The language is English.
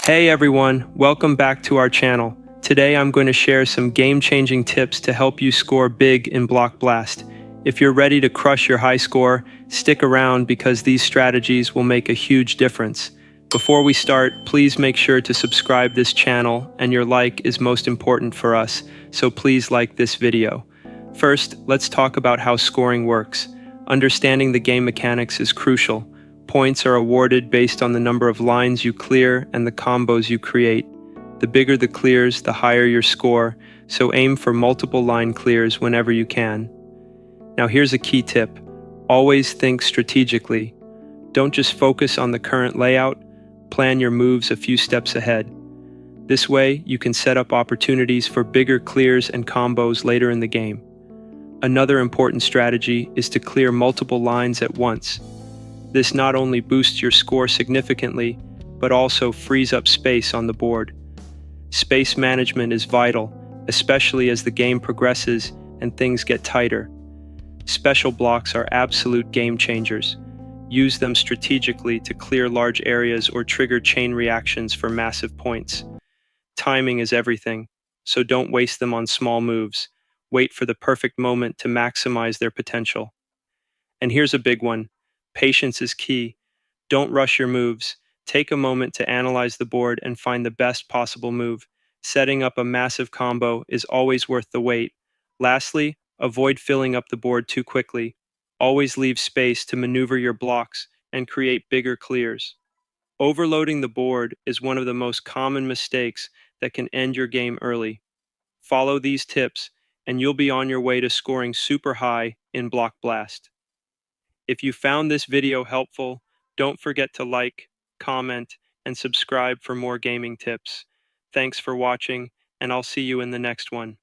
Hey everyone, welcome back to our channel. Today I'm going to share some game-changing tips to help you score big in Block Blast. If you're ready to crush your high score, stick around because these strategies will make a huge difference. Before we start, please make sure to subscribe this channel, and your like is most important for us, so please like this video. First, let's talk about how scoring works. Understanding the game mechanics is crucial. Points are awarded based on the number of lines you clear and the combos you create. The bigger the clears, the higher your score, so aim for multiple line clears whenever you can. Now here's a key tip. Always think strategically. Don't just focus on the current layout, plan your moves a few steps ahead. This way, you can set up opportunities for bigger clears and combos later in the game. Another important strategy is to clear multiple lines at once. This not only boosts your score significantly, but also frees up space on the board. Space management is vital, especially as the game progresses and things get tighter. Special blocks are absolute game changers. Use them strategically to clear large areas or trigger chain reactions for massive points. Timing is everything, so don't waste them on small moves. Wait for the perfect moment to maximize their potential. And here's a big one. Patience is key. Don't rush your moves. Take a moment to analyze the board and find the best possible move. Setting up a massive combo is always worth the wait. Lastly, avoid filling up the board too quickly. Always leave space to maneuver your blocks and create bigger clears. Overloading the board is one of the most common mistakes that can end your game early. Follow these tips, and you'll be on your way to scoring super high in Block Blast. If you found this video helpful, don't forget to like, comment, and subscribe for more gaming tips. Thanks for watching, and I'll see you in the next one.